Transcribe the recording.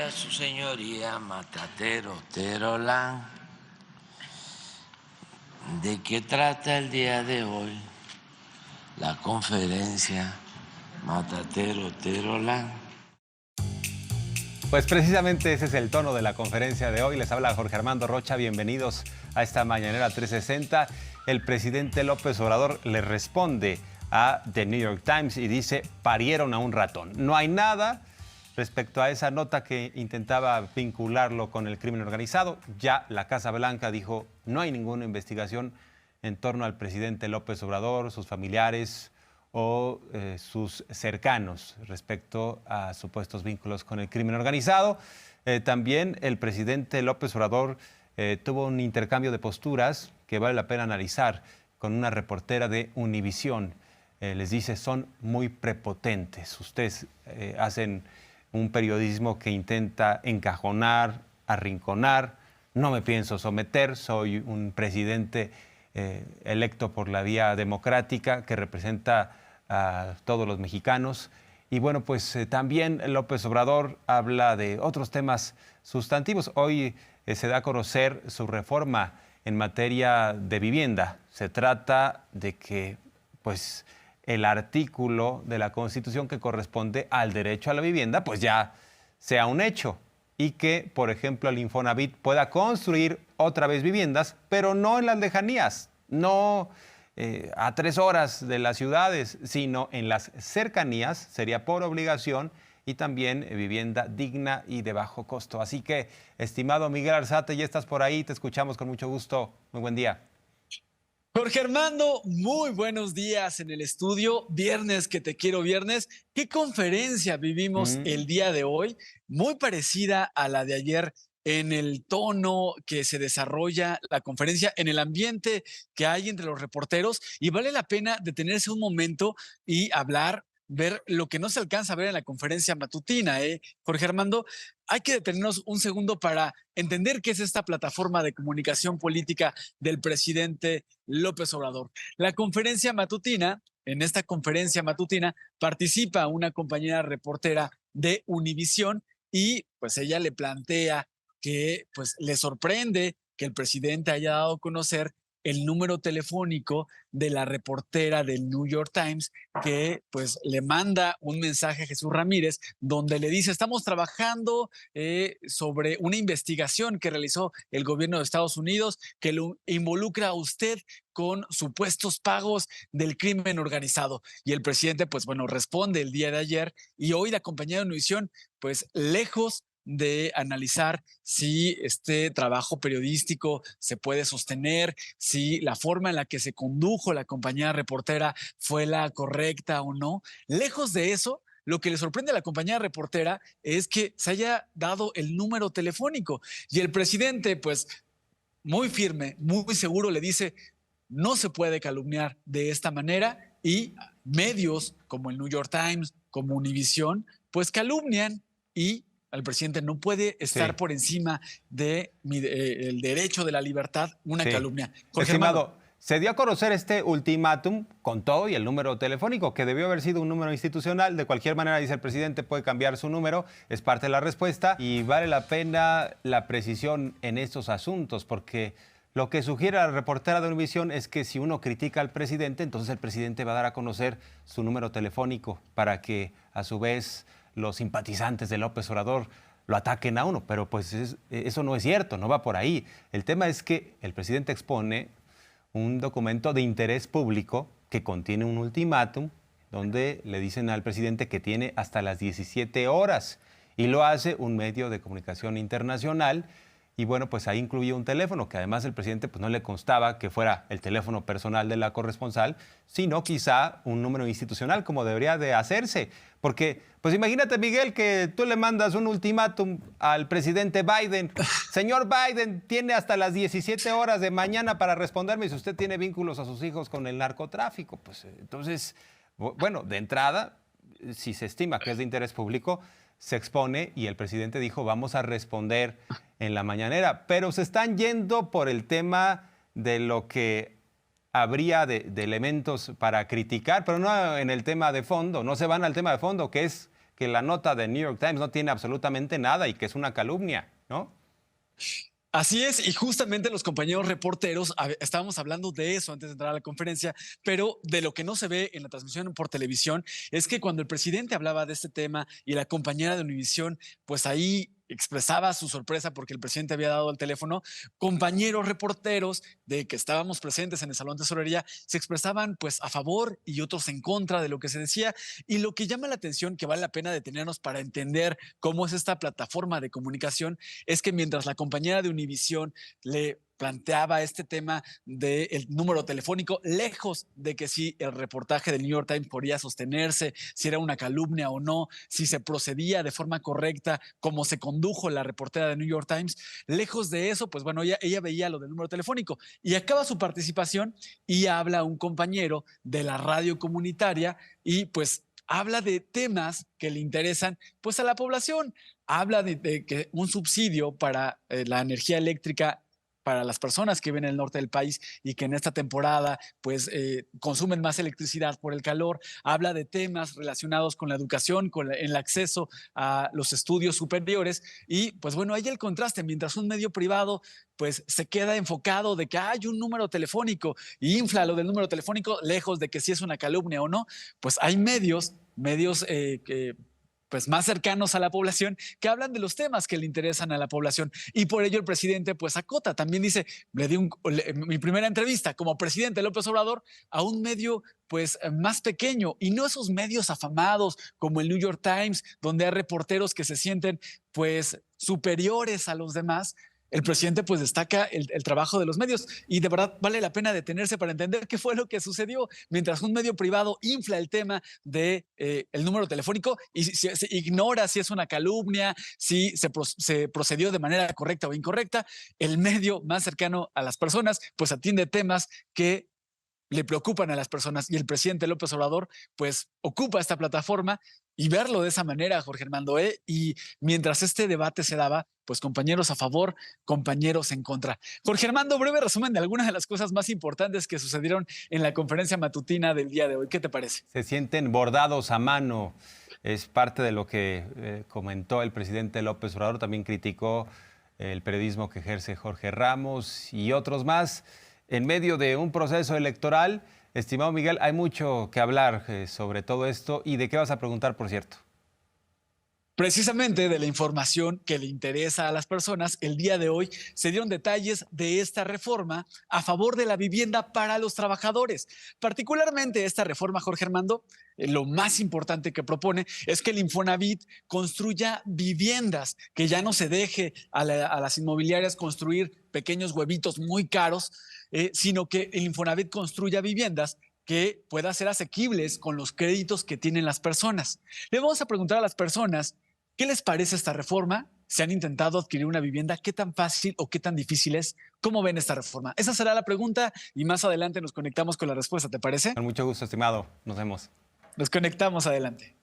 a su señoría Matatero Terolán. ¿De qué trata el día de hoy la conferencia Matatero Terolán? Pues precisamente ese es el tono de la conferencia de hoy. Les habla Jorge Armando Rocha. Bienvenidos a esta Mañanera 360. El presidente López Obrador le responde a The New York Times y dice: parieron a un ratón. No hay nada respecto a esa nota que intentaba vincularlo con el crimen organizado. Ya la Casa Blanca dijo: no hay ninguna investigación en torno al presidente López Obrador, sus familiares o sus cercanos respecto a supuestos vínculos con el crimen organizado. También el presidente López Obrador tuvo un intercambio de posturas que vale la pena analizar con una reportera de Univisión. Les dice: son muy prepotentes. Ustedes hacen un periodismo que intenta encajonar, arrinconar. No me pienso someter, soy un presidente electo por la vía democrática que representa a todos los mexicanos. Y bueno, pues también López Obrador habla de otros temas sustantivos. Hoy se da a conocer su reforma en materia de vivienda. Se trata de que pues el artículo de la Constitución que corresponde al derecho a la vivienda pues ya sea un hecho y que, por ejemplo, el Infonavit pueda construir otra vez viviendas, pero no en las lejanías, no a 3 horas de las ciudades, sino en las cercanías, sería por obligación, y también vivienda digna y de bajo costo. Así que, estimado Miguel Arzate, ya estás por ahí, te escuchamos con mucho gusto. Muy buen día. Jorge Armando, muy buenos días en el estudio. Viernes, que te quiero viernes. ¿Qué conferencia vivimos el día de hoy? Muy parecida a la de ayer en el tono que se desarrolla la conferencia, en el ambiente que hay entre los reporteros, y vale la pena detenerse un momento y hablar, ver lo que no se alcanza a ver en la conferencia matutina, Jorge Armando. Hay que detenernos un segundo para entender qué es esta plataforma de comunicación política del presidente López Obrador. La conferencia matutina, en esta conferencia matutina participa una compañera reportera de Univisión y pues ella le plantea que pues le sorprende que el presidente haya dado a conocer el número telefónico de la reportera del New York Times, que pues le manda un mensaje a Jesús Ramírez donde le dice: estamos trabajando sobre una investigación que realizó el gobierno de Estados Unidos que lo involucra a usted con supuestos pagos del crimen organizado. Y el presidente pues bueno responde el día de ayer, y hoy la compañía de Univisión pues lejos de analizar si este trabajo periodístico se puede sostener, si la forma en la que se condujo la compañía reportera fue la correcta o no. Lejos de eso, lo que le sorprende a la compañía reportera es que se haya dado el número telefónico, y el presidente, pues muy firme, muy seguro, le dice: no se puede calumniar de esta manera, y medios como el New York Times, como Univisión, pues calumnian, y el presidente no puede estar Sí. por encima de el derecho de la libertad, una Sí. calumnia. Jorge Estimado, Armando. se dio a conocer este ultimátum con todo y el número telefónico, que debió haber sido un número institucional. De cualquier manera, dice el presidente, puede cambiar su número, es parte de la respuesta, y vale la pena la precisión en estos asuntos, porque lo que sugiere la reportera de Univisión es que si uno critica al presidente, entonces el presidente va a dar a conocer su número telefónico para que, a su vez, los simpatizantes de López Obrador lo ataquen a uno, pero pues eso no es cierto, no va por ahí. El tema es que el presidente expone un documento de interés público que contiene un ultimátum donde le dicen al presidente que tiene hasta las 17 horas, y lo hace un medio de comunicación internacional. Y bueno, pues ahí incluye un teléfono que además el presidente pues no le constaba que fuera el teléfono personal de la corresponsal, sino quizá un número institucional, como debería de hacerse. Porque, pues imagínate, Miguel, que tú le mandas un ultimátum al presidente Biden: señor Biden, tiene hasta las 17 horas de mañana para responderme si usted tiene vínculos a sus hijos con el narcotráfico. Pues entonces, bueno, de entrada, si se estima que es de interés público, se expone, y el presidente dijo: vamos a responder en la mañanera. Pero se están yendo por el tema de lo que habría de elementos para criticar, pero no en el tema de fondo, no se van al tema de fondo, que es que la nota de New York Times no tiene absolutamente nada y que es una calumnia, ¿no? Así es, y justamente los compañeros reporteros estábamos hablando de eso antes de entrar a la conferencia, pero de lo que no se ve en la transmisión por televisión es que cuando el presidente hablaba de este tema y la compañera de Univisión, pues ahí expresaba su sorpresa porque el presidente había dado el teléfono, compañeros reporteros de que estábamos presentes en el Salón Tesorería se expresaban pues a favor y otros en contra de lo que se decía. Y lo que llama la atención, que vale la pena detenernos para entender cómo es esta plataforma de comunicación, es que mientras la compañera de Univisión le planteaba este tema del número telefónico, lejos de que si el reportaje del New York Times podía sostenerse, si era una calumnia o no, si se procedía de forma correcta, como se condujo la reportera de New York Times, lejos de eso, pues bueno, ella veía lo del número telefónico y acaba su participación y habla un compañero de la radio comunitaria y pues habla de temas que le interesan pues a la población, habla de que un subsidio para la energía eléctrica para las personas que viven en el norte del país y que en esta temporada pues consumen más electricidad por el calor, habla de temas relacionados con la educación, con el acceso a los estudios superiores y pues bueno, hay el contraste, mientras un medio privado pues se queda enfocado de que hay un número telefónico y infla lo del número telefónico, lejos de que si es una calumnia o no, pues hay medios que pues más cercanos a la población que hablan de los temas que le interesan a la población y por ello el presidente pues acota, también dice, mi primera entrevista como presidente López Obrador a un medio pues más pequeño y no esos medios afamados como el New York Times donde hay reporteros que se sienten pues superiores a los demás. El presidente pues destaca el trabajo de los medios y de verdad vale la pena detenerse para entender qué fue lo que sucedió mientras un medio privado infla el tema de el número telefónico y se ignora si es una calumnia, si se procedió de manera correcta o incorrecta. El medio más cercano a las personas pues atiende temas que le preocupan a las personas y el presidente López Obrador pues ocupa esta plataforma y verlo de esa manera, Jorge Armando, y mientras este debate se daba, pues compañeros a favor, compañeros en contra. Jorge Armando, breve resumen de algunas de las cosas más importantes que sucedieron en la conferencia matutina del día de hoy. ¿Qué te parece? Se sienten bordados a mano. Es parte de lo que comentó el presidente López Obrador. También criticó el periodismo que ejerce Jorge Ramos y otros más. En medio de un proceso electoral, estimado Miguel, hay mucho que hablar sobre todo esto. ¿Y de qué vas a preguntar, por cierto? Precisamente de la información que le interesa a las personas, el día de hoy se dieron detalles de esta reforma a favor de la vivienda para los trabajadores. Particularmente esta reforma, Jorge Armando, lo más importante que propone es que el Infonavit construya viviendas, que ya no se deje a las inmobiliarias construir pequeños huevitos muy caros, sino que el Infonavit construya viviendas que puedan ser asequibles con los créditos que tienen las personas. Le vamos a preguntar a las personas qué les parece esta reforma, si han intentado adquirir una vivienda, qué tan fácil o qué tan difícil es, cómo ven esta reforma. Esa será la pregunta y más adelante nos conectamos con la respuesta, ¿te parece? Con mucho gusto, estimado. Nos vemos. Nos conectamos adelante.